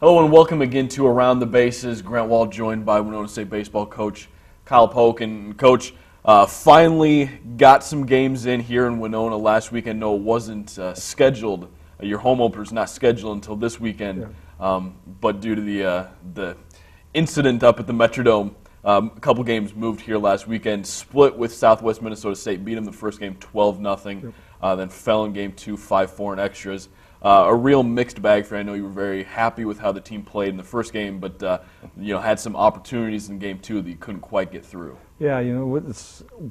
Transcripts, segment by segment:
Hello and welcome again to Around the Bases. Grant Wall joined by Winona State baseball coach Kyle Poock. And Coach, finally got some games in here in Winona last weekend. No, it wasn't scheduled. Your home opener is not scheduled until this weekend. Yeah. But due to the incident up at the Metrodome, a couple games moved here last weekend. Split with Southwest Minnesota State. Beat them the first game 12-0. Yep. Then fell in game 2, 5-4 in extras. A real mixed bag for you. I know you were very happy with how the team played in the first game, but had some opportunities in game 2 that you couldn't quite get through. Yeah,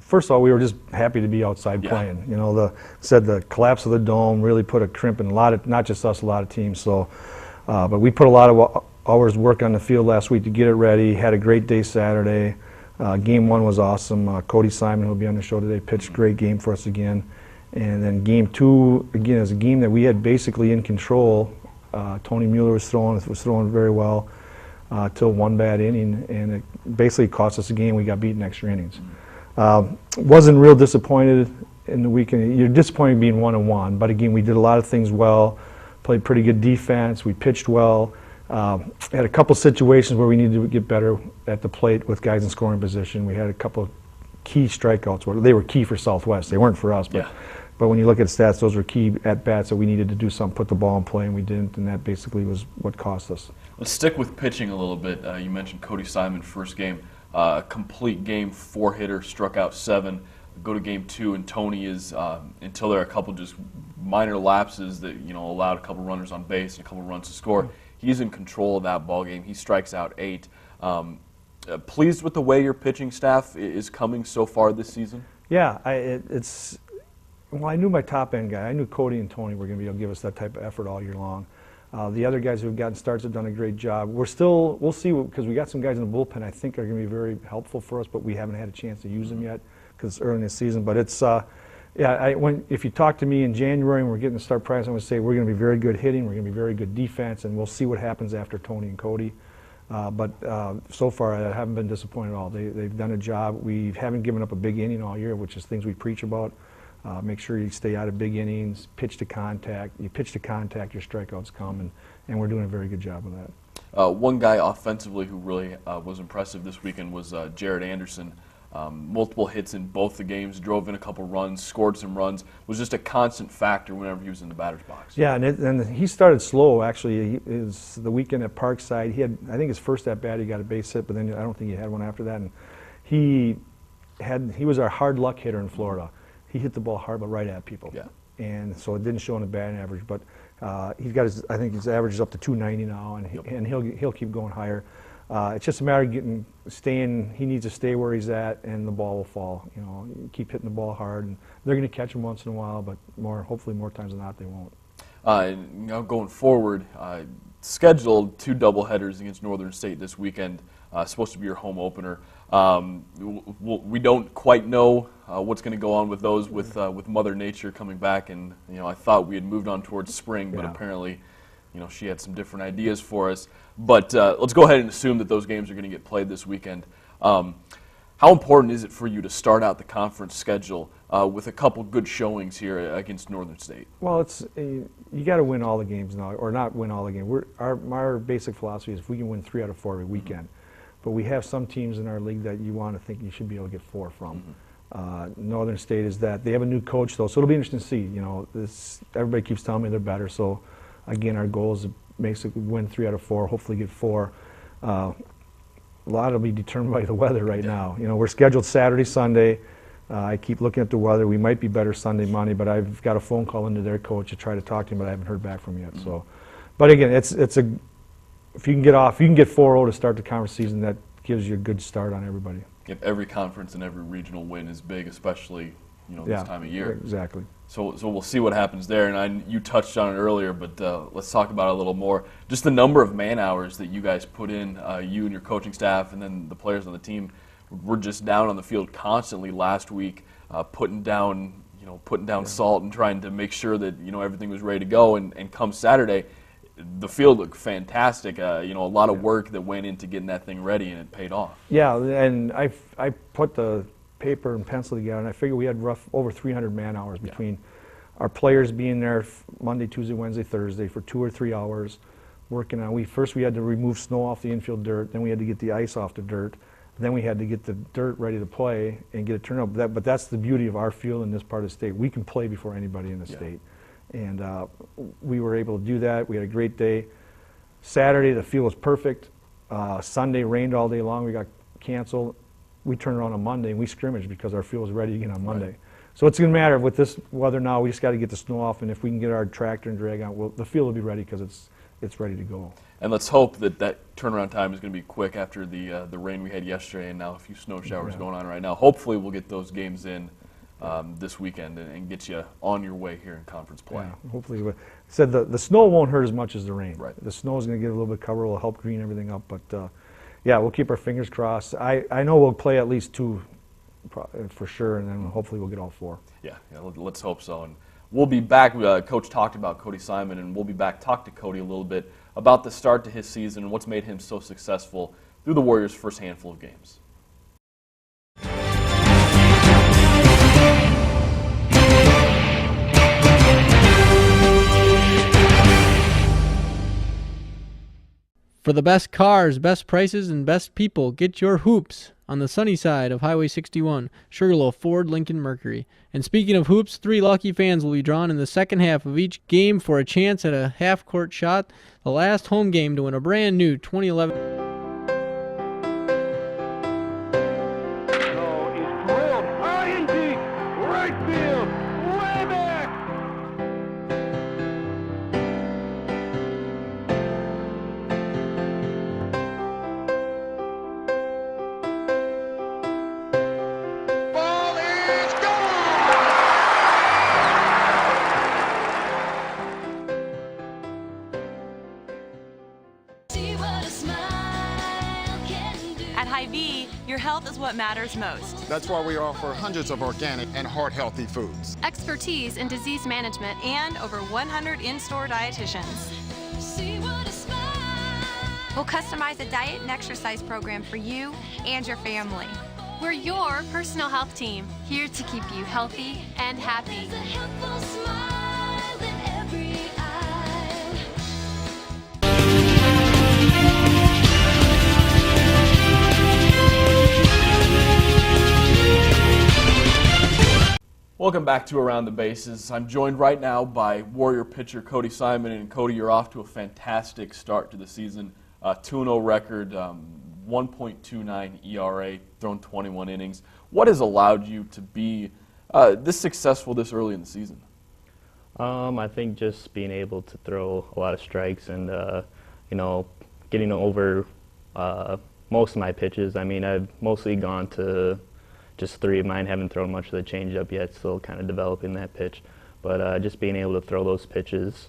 first of all, we were just happy to be outside playing. The collapse of the dome really put a crimp in not just us, a lot of teams. So, but we put a lot of hours work on the field last week to get it ready. Had a great day Saturday. Game 1 was awesome. Kodey Simon, who'll be on the show today, pitched a great game for us again. And then game 2, again, is a game that we had basically in control. Tony Mueller was throwing very well till one bad inning, and it basically cost us a game. We got beaten extra innings. Wasn't real disappointed in the weekend. You're disappointed being 1-1, but again, we did a lot of things well, played pretty good defense, we pitched well. Had a couple situations where we needed to get better at the plate with guys in scoring position. We had a couple of key strikeouts. They were key for Southwest. They weren't for us, but. Yeah. But when you look at stats, those were key at-bats that we needed to do something, put the ball in play, and we didn't, and that basically was what cost us. Let's stick with pitching a little bit. You mentioned Kodey Simon first game, complete game, 4-hitter, struck out 7. Go to game 2, and Tony is, until there are a couple just minor lapses that allowed a couple runners on base and a couple runs to score, he's in control of that ball game. He strikes out 8. Pleased with the way your pitching staff is coming so far this season? Yeah, Well, I knew my top-end guy. I knew Kodey and Tony were going to be able to give us that type of effort all year long. The other guys who have gotten starts have done a great job. We'll see, because we got some guys in the bullpen I think are going to be very helpful for us, but we haven't had a chance to use them yet because it's early in the season. But it's, if you talk to me in January and we're getting to start practice, I'm going to say we're going to be very good hitting, we're going to be very good defense, and we'll see what happens after Tony and Kodey. But so far, I haven't been disappointed at all. They've done a job. We haven't given up a big inning all year, which is things we preach about. Make sure you stay out of big innings, pitch to contact. You pitch to contact, your strikeouts come, and we're doing a very good job of that. One guy offensively who really was impressive this weekend was Jared Anderson. Multiple hits in both the games, drove in a couple runs, scored some runs, was just a constant factor whenever he was in the batter's box. Yeah, and he started slow, actually. The weekend at Parkside, he had, I think his first at-bat, he got a base hit, but then I don't think he had one after that. And he was our hard luck hitter in Florida. He hit the ball hard, but right at people. Yeah. And so it didn't show in the batting average, but he's got I think his average is up to 290 now, and he'll keep going higher. It's just a matter of staying. He needs to stay where he's at, and the ball will fall. Keep hitting the ball hard, and they're going to catch him once in a while, but hopefully more times than not they won't. Going forward, scheduled 2 doubleheaders against Northern State this weekend. Supposed to be your home opener. We don't quite know what's going to go on with those with Mother Nature coming back, and I thought we had moved on towards spring, but apparently she had some different ideas for us. But let's go ahead and assume that those games are going to get played this weekend. How important is it for you to start out the conference schedule with a couple good showings here against Northern State? Well, you got to win all the games now, or not win all the games. Our basic philosophy is if we can win 3 out of 4 every weekend. But we have some teams in our league that you want to think you should be able to get 4 from. Northern State is that. They have a new coach, though, so it'll be interesting to see. Everybody keeps telling me they're better, so again, our goal is to basically win 3 out of 4, hopefully get 4. A lot will be determined by the weather right now. We're scheduled Saturday, Sunday. I keep looking at the weather. We might be better Sunday, Monday, but I've got a phone call into their coach to try to talk to him, but I haven't heard back from him yet. So, but again, if you can get 4-0 to start the conference season, that gives you a good start on everybody. Yep, every conference and every regional win is big, especially this time of year. Exactly. So we'll see what happens there. And you touched on it earlier, but let's talk about it a little more. Just the number of man hours that you guys put in, you and your coaching staff, and then the players on the team, were just down on the field constantly last week, putting down salt and trying to make sure that everything was ready to go. And come Saturday, the field looked fantastic. A lot of work that went into getting that thing ready, and it paid off. Yeah, and I put the paper and pencil together, and I figured we had over 300 man hours between our players being there Monday, Tuesday, Wednesday, Thursday for 2 or 3 hours, working on. First we had to remove snow off the infield dirt, then we had to get the ice off the dirt, then we had to get the dirt ready to play and get it turned up. But that's the beauty of our field in this part of the state. We can play before anybody in the state. And we were able to do that. We had a great day. Saturday, the field was perfect. Sunday rained all day long. We got canceled. We turned around on Monday and we scrimmaged because our field was ready again on Monday. Right. So it's going to matter with this weather now. We just got to get the snow off, and if we can get our tractor and drag out, well, the field will be ready because it's ready to go. And let's hope that turnaround time is going to be quick after the rain we had yesterday, and now a few snow showers going on right now. Hopefully, we'll get those games in this weekend and get you on your way here in conference play. Yeah, hopefully. Said the snow won't hurt as much as the rain. Right. The snow is going to get a little bit of cover. It'll help green everything up, but yeah, we'll keep our fingers crossed. I know we'll play at least 2 for sure, and then hopefully we'll get all 4. Yeah, let's hope so. And we'll be back. Coach talked about Kodey Simon, and we'll be back talk to Kodey a little bit about the start to his season and what's made him so successful through the Warriors' first handful of games. For the best cars, best prices, and best people, get your hoops on the sunny side of Highway 61, Sugarloaf Ford Lincoln Mercury. And speaking of hoops, 3 lucky fans will be drawn in the second half of each game for a chance at a half-court shot, the last home game to win a brand new 2011... Your health is what matters most. That's why we offer hundreds of organic and heart-healthy foods. Expertise in disease management and over 100 in-store dietitians. We'll customize a diet and exercise program for you and your family. We're your personal health team, here to keep you healthy and happy. Welcome back to Around the Bases. I'm joined right now by Warrior pitcher Kodey Simon. And Kodey, you're off to a fantastic start to the season. 2-0 record, 1.29 ERA, thrown 21 innings. What has allowed you to be this successful this early in the season? I think just being able to throw a lot of strikes and, getting over most of my pitches. I mean, I've mostly gone to just 3 of mine. Haven't thrown much of the changeup yet, still kind of developing that pitch. But just being able to throw those pitches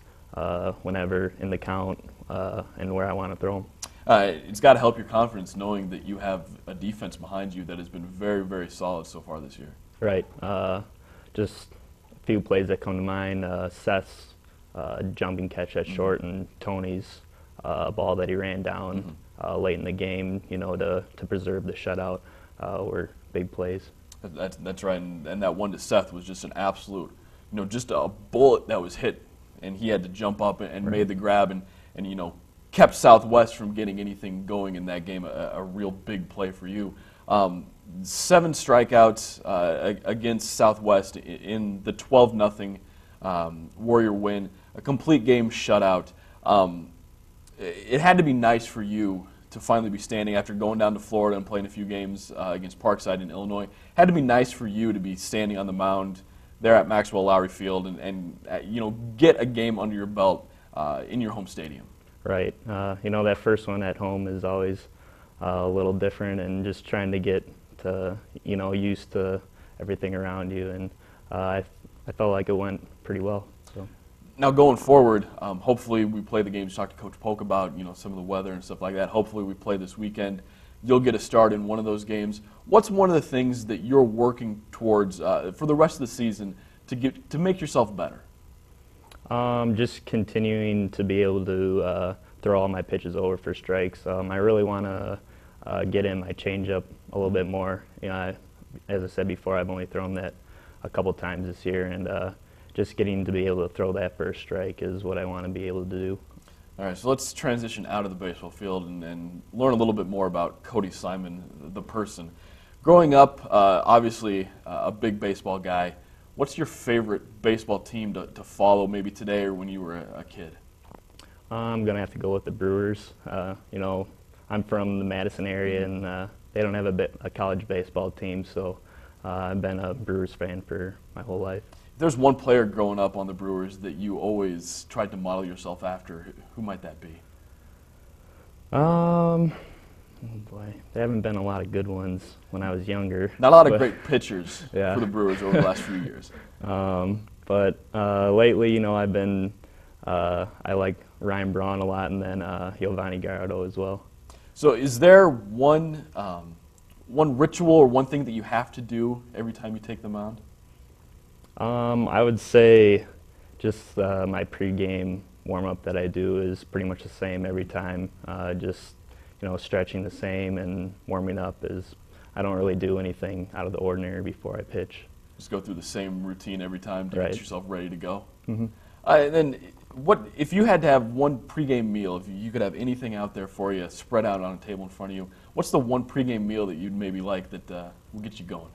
whenever in the count and where I want to throw them. It's got to help your confidence knowing that you have a defense behind you that has been very, very solid so far this year. Right. Just a few plays that come to mind. Seth's jumping catch at short and Tony's ball that he ran down late in the game, to preserve the shutout were big plays. That's right, and that one to Seth was just an absolute, just a bullet that was hit, and he had to jump up and made the grab and kept Southwest from getting anything going in that game. A real big play for you. 7 strikeouts against Southwest in the 12-0 Warrior win, a complete game shutout. It had to be nice for you to finally be standing after going down to Florida and playing a few games against Parkside in Illinois. Had to be nice for you to be standing on the mound there at Maxwell Lowry Field and get a game under your belt in your home stadium. Right. That first one at home is always a little different, and just trying to get to, used to everything around you. And I felt like it went pretty well. So. Now going forward, hopefully we play the games, talk to Coach Poock about some of the weather and stuff like that. Hopefully we play this weekend. You'll get a start in one of those games. What's one of the things that you're working towards for the rest of the season to make yourself better? Just continuing to be able to throw all my pitches over for strikes. I really want to get in my changeup a little bit more. As I said before, I've only thrown that a couple times this year, and just getting to be able to throw that first strike is what I want to be able to do. All right, so let's transition out of the baseball field and learn a little bit more about Kodey Simon, the person. Growing up, obviously a big baseball guy, what's your favorite baseball team to follow maybe today or when you were a kid? I'm going to have to go with the Brewers. You know, I'm from the Madison area, and they don't have a college baseball team, so I've been a Brewers fan for my whole life. There's one player growing up on the Brewers that you always tried to model yourself after. Who might that be? Oh boy, there haven't been a lot of good ones when I was younger. Not a lot of great pitchers yeah. for the Brewers over the last few years. But lately, you know, I've been I like Ryan Braun a lot, and then Giovanni Gallardo as well. So, is there one ritual or one thing that you have to do every time you take the mound? I would say just my pregame warm-up that I do is pretty much the same every time. Just, you know, stretching the same and warming up is, I don't really do anything out of the ordinary before I pitch. Just go through the same routine every time to Right. get yourself ready to go? Mm-hmm. And then, what if you had to have one pregame meal, if you could have anything out there for you, spread out on a table in front of you, what's the one pregame meal that you'd maybe like that will get you going?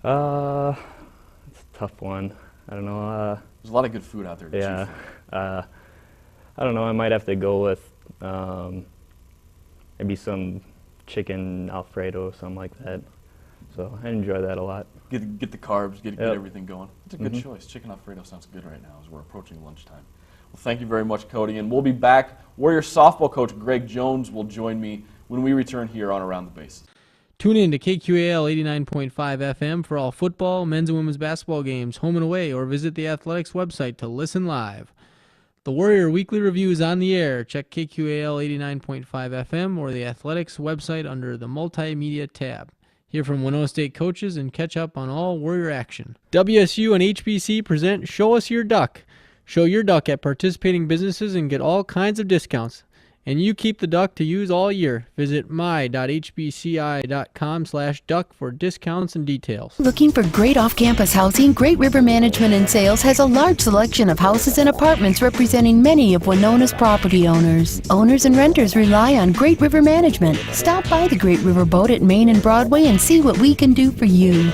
It's a tough one. I don't know. There's a lot of good food out there to Yeah. choose from. I don't know. I might have to go with maybe some chicken Alfredo or something like that. So I enjoy that a lot. Get the carbs, get Yep. everything going. It's a good choice. Chicken Alfredo sounds good right now as we're approaching lunchtime. Well, thank you very much, Kodey, and we'll be back. Warrior softball coach Greg Jones will join me when we return here on Around the Bases. Tune in to KQAL 89.5 FM for all football, men's and women's basketball games, home and away, or visit the Athletics website to listen live. The Warrior Weekly Review is on the air. Check KQAL 89.5 FM or the Athletics website under the Multimedia tab. Hear from Winona State coaches and catch up on all Warrior action. WSU and HBC present Show Us Your Duck. Show your duck at participating businesses and get all kinds of discounts. And you keep the duck to use all year. Visit my.hbci.com/duck for discounts and details. Looking for great off-campus housing? Great River Management and Sales has a large selection of houses and apartments representing many of Winona's property owners. Owners and renters rely on Great River Management. Stop by the Great River Boat at Main and Broadway and see what we can do for you.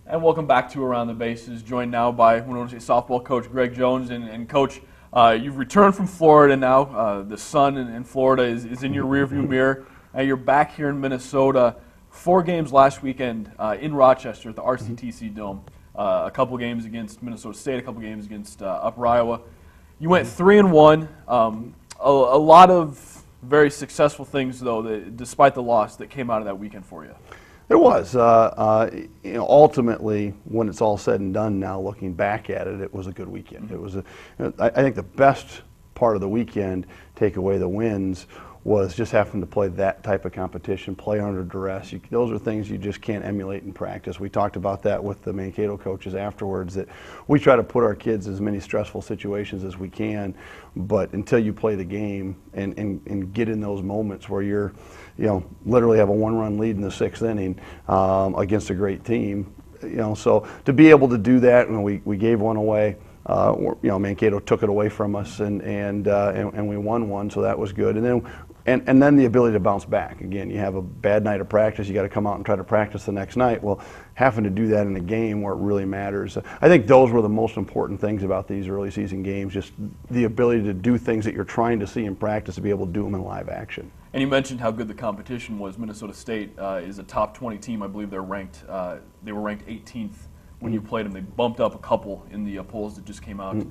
And welcome back to Around the Bases, joined now by Winona State softball coach Greg Jones. And Coach, you've returned from Florida now. The sun in Florida is in your rearview mirror. You're back here in Minnesota. 4 games last weekend in Rochester at the RCTC Dome. A couple games against Minnesota State, a couple games against Upper Iowa. You went 3-1. A lot of very successful things, though, despite the loss that came out of that weekend for you. There was. You know, ultimately, when it's all said and done now, looking back at it, it was a good weekend. It was I think the best part of the weekend, take away the wins, was just having to play that type of competition, play under duress. Those are things you just can't emulate in practice. We talked about that with the Mankato coaches afterwards, that we try to put our kids in as many stressful situations as we can, but until you play the game and get in those moments where you're, you know, literally have a 1-run lead in the 6th inning against a great team, you know, so to be able to do that, and we gave one away. You know, Mankato took it away from us, and we won one, so that was good. And then the ability to bounce back. Again, you have a bad night of practice, you got to come out and try to practice the next night. Well, having to do that in a game where it really matters. I think those were the most important things about these early season games, just the ability to do things that you're trying to see in practice, to be able to do them in live action. And you mentioned how good the competition was. Minnesota State is a top 20 team. I believe they were ranked 18th when you played them. They bumped up a couple in the polls that just came out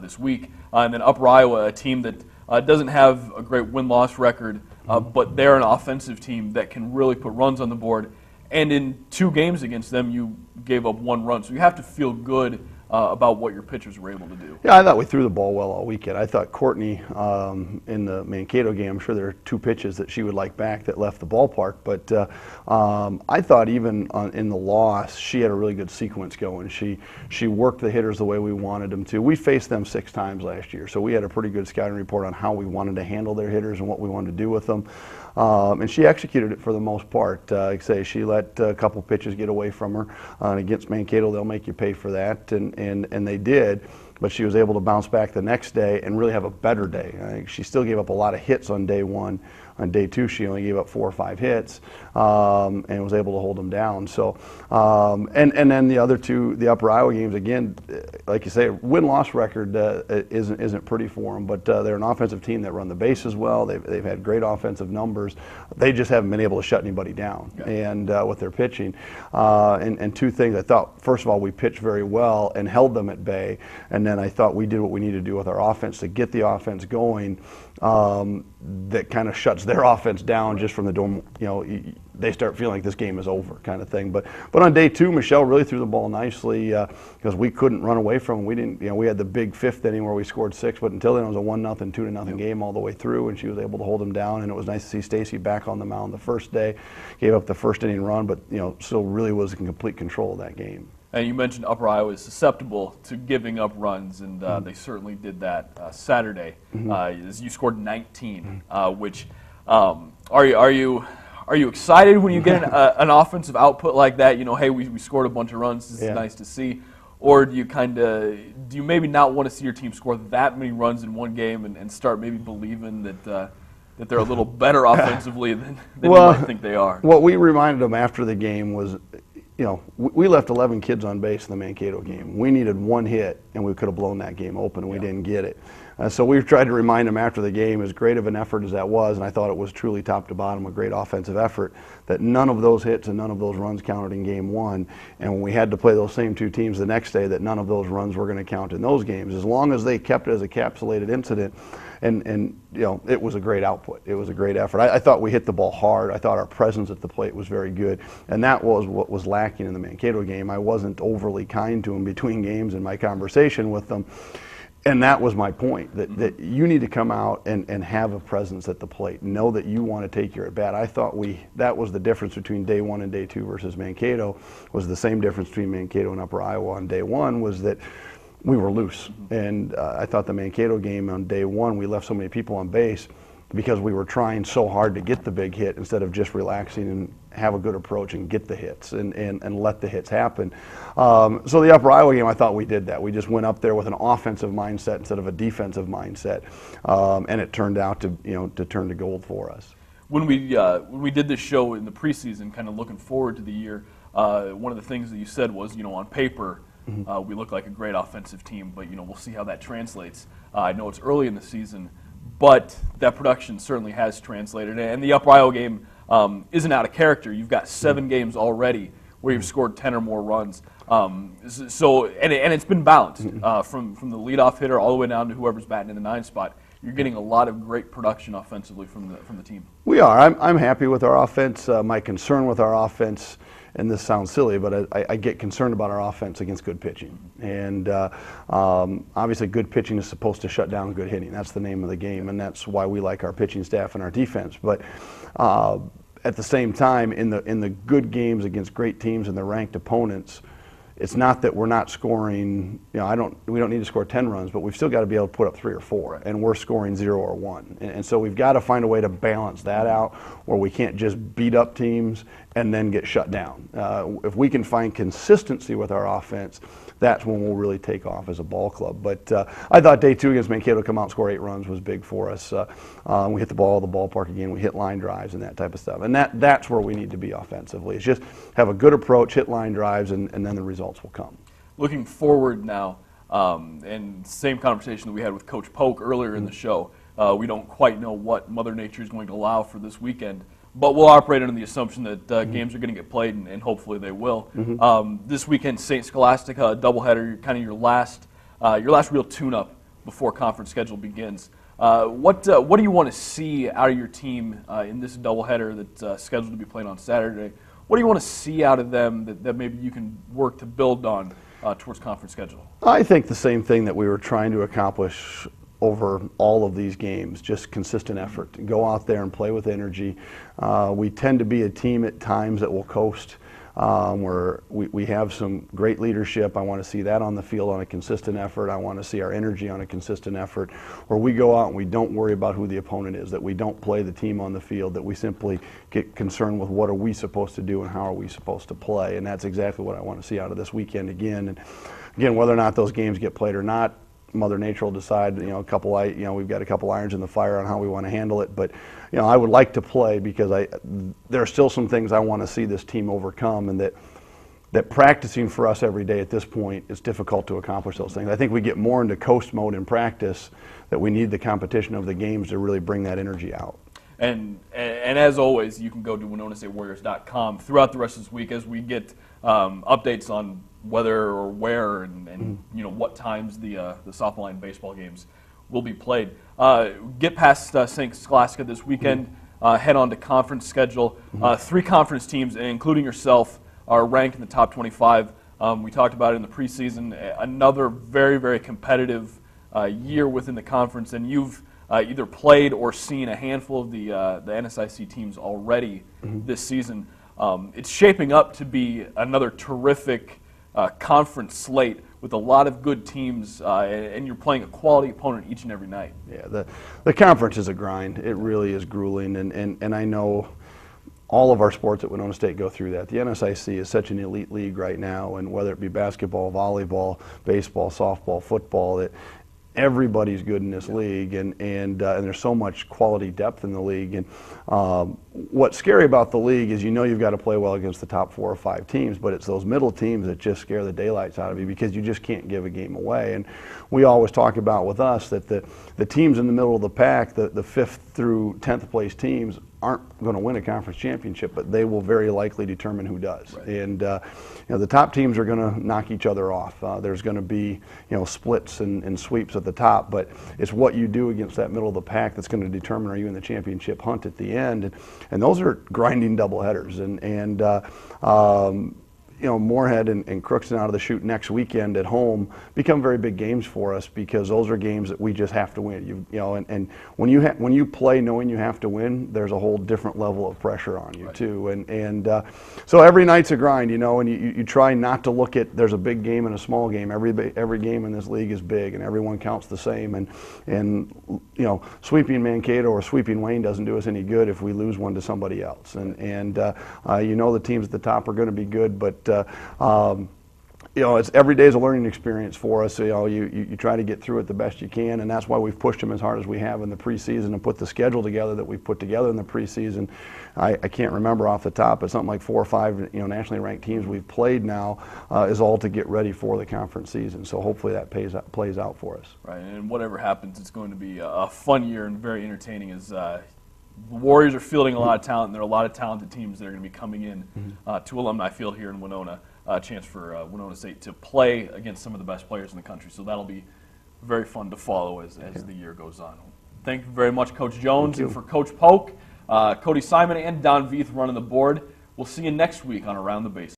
this week. And then Upper Iowa, a team that doesn't have a great win-loss record, but they're an offensive team that can really put runs on the board. And in 2 games against them, you gave up 1 run. So you have to feel good about what your pitchers were able to do. Yeah, I thought we threw the ball well all weekend. I thought Courtney in the Mankato game, I'm sure there are 2 pitches that she would like back that left the ballpark, but I thought even in the loss, she had a really good sequence going. She worked the hitters the way we wanted them to. We faced them 6 times last year, so we had a pretty good scouting report on how we wanted to handle their hitters and what we wanted to do with them. And she executed it for the most part. Like I say, she let a couple pitches get away from her. And against Mankato, they'll make you pay for that, and they did. But she was able to bounce back the next day and really have a better day. I think she still gave up a lot of hits on day 1. On day 2, she only gave up 4 or 5 hits and was able to hold them down. So, and then the other 2, the Upper Iowa games, again, like you say, win-loss record isn't pretty for them, but they're an offensive team that run the bases well. They've had great offensive numbers. They just haven't been able to shut anybody down, and with their pitching. And 2 things, I thought, first of all, we pitched very well and held them at bay, and then I thought we did what we needed to do with our offense to get the offense going. That kind of shuts their offense down just from the dome. They start feeling like this game is over, kind of thing. But on day 2, Michelle really threw the ball nicely because we couldn't run away from them. We didn't. We had the big 5th inning where we scored 6, but until then it was a 1-0, 2-0 game all the way through, and she was able to hold them down. And it was nice to see Stacy back on the mound the first day. Gave up the first inning run, but still really was in complete control of that game. And you mentioned Upper Iowa is susceptible to giving up runs, and they certainly did that Saturday. As you scored 19, which are you excited when you get an offensive output like that? Hey, we scored a bunch of runs. This is nice to see. Or do you maybe not want to see your team score that many runs in one game and start maybe believing that they're a little better offensively than you might think they are? What we reminded them after the game was, we left 11 kids on base in the Mankato game. We needed 1 hit, and we could have blown that game open, and we didn't get it. So we've tried to remind them after the game, as great of an effort as that was, and I thought it was truly top to bottom a great offensive effort, that none of those hits and none of those runs counted in game 1. And when we had to play those same 2 teams the next day, that none of those runs were going to count in those games. As long as they kept it as a capsulated incident, and it was a great output. It was a great effort. I thought we hit the ball hard. I thought our presence at the plate was very good, and that was what was lacking in the Mankato game. I wasn't overly kind to them between games in my conversation with them, and that was my point, that you need to come out and have a presence at the plate. Know that you want to take your at-bat. I thought that was the difference between day 1 and day 2 versus Mankato, was the same difference between Mankato and Upper Iowa on day 1, was that we were loose. And I thought the Mankato game on day 1, we left so many people on base because we were trying so hard to get the big hit instead of just relaxing and have a good approach and get the hits and let the hits happen. So the Upper Iowa game, I thought we did that. We just went up there with an offensive mindset instead of a defensive mindset, and it turned out to turn to gold for us. When we did this show in the preseason, kind of looking forward to the year, one of the things that you said was, on paper, we look like a great offensive team, but we'll see how that translates. I know it's early in the season, but that production certainly has translated. And the Upper Iowa game isn't out of character. You've got 7 games already where you've scored 10 or more runs. So it's been balanced from the leadoff hitter all the way down to whoever's batting in the 9 spot. You're getting a lot of great production offensively from the team. We are. I'm happy with our offense. My concern with our offense, and this sounds silly, but I get concerned about our offense against good pitching. And obviously good pitching is supposed to shut down good hitting. That's the name of the game, and that's why we like our pitching staff and our defense. But at the same time, in the good games against great teams and the ranked opponents, it's not that we're not scoring, we don't need to score 10 runs, but we've still got to be able to put up 3 or 4, and we're scoring 0 or 1. And so we've got to find a way to balance that out where we can't just beat up teams and then get shut down. If we can find consistency with our offense, that's when we'll really take off as a ball club. But I thought day 2 against Mankato, come out and score 8 runs was big for us. We hit the ball at the ballpark again. We hit line drives and that type of stuff. And that's where we need to be offensively. It's just have a good approach, hit line drives, and then the results will come. Looking forward now, and same conversation that we had with Coach Poock earlier in the show, we don't quite know what Mother Nature is going to allow for this weekend. But we'll operate under the assumption that games are going to get played, and hopefully they will. This weekend, St. Scholastica, doubleheader, kind of your last real tune-up before conference schedule begins. What do you want to see out of your team in this doubleheader that's scheduled to be played on Saturday? What do you want to see out of them that maybe you can work to build on towards conference schedule? I think the same thing that we were trying to accomplish over all of these games, just consistent effort. Go out there and play with energy. We tend to be a team at times that will coast, where we have some great leadership. I want to see that on the field on a consistent effort. I want to see our energy on a consistent effort, where we go out and we don't worry about who the opponent is, that we don't play the team on the field, that we simply get concerned with what are we supposed to do and how are we supposed to play. And that's exactly what I want to see out of this weekend again. And again, whether or not those games get played or not, Mother Nature will decide. We've got a couple irons in the fire on how we want to handle it. But I would like to play because there are still some things I want to see this team overcome, and that practicing for us every day at this point is difficult to accomplish those things. I think we get more into coast mode in practice, that we need the competition of the games to really bring that energy out. And as always, you can go to WinonaStateWarriors.com throughout the rest of this week as we get updates on whether or where and what times the softball and baseball games will be played. Get past St. Scholastica this weekend. Head on to conference schedule. 3 conference teams, including yourself, are ranked in the top 25. We talked about it in the preseason. Another very, very competitive year within the conference, and you've either played or seen a handful of the NSIC teams already this season. It's shaping up to be another terrific conference slate with a lot of good teams, and you're playing a quality opponent each and every night. Yeah, the conference is a grind. It really is grueling, and I know all of our sports at Winona State go through that. The NSIC is such an elite league right now, and whether it be basketball, volleyball, baseball, softball, football, that everybody's good in this league, and there's so much quality depth in the league. And what's scary about the league is you've got to play well against the top 4 or 5 teams, but it's those middle teams that just scare the daylights out of you because you just can't give a game away. And we always talk about with us that the teams in the middle of the pack, the 5th through 10th place teams, aren't going to win a conference championship, but they will very likely determine who does. Right. And the top teams are going to knock each other off. There's going to be splits and sweeps at the top, but it's what you do against that middle of the pack that's going to determine are you in the championship hunt at the end. And those are grinding doubleheaders. Moorhead and Crookston out of the chute next weekend at home become very big games for us because those are games that we just have to win. And when you play knowing you have to win, there's a whole different level of pressure on you. Right. Too. And so every night's a grind, and you try not to look at there's a big game and a small game. Every game in this league is big, and everyone counts the same. And sweeping Mankato or sweeping Wayne doesn't do us any good if we lose one to somebody else. And the teams at the top are going to be good, but it's every day is a learning experience for us. You try to get through it the best you can, and that's why we've pushed them as hard as we have in the preseason and put the schedule together that we've put together in the preseason. I can't remember off the top, but something like 4 or 5 nationally ranked teams we've played now is all to get ready for the conference season. So hopefully that plays out for us. Right, and whatever happens, it's going to be a fun year and very entertaining as the Warriors are fielding a lot of talent, and there are a lot of talented teams that are going to be coming in to Alumni Field here in Winona. A chance for Winona State to play against some of the best players in the country. So that'll be very fun to follow as the year goes on. Thank you very much, Coach Jones. And for Coach Poock, Kodey Simon, and Don Veith running the board. We'll see you next week on Around the Base.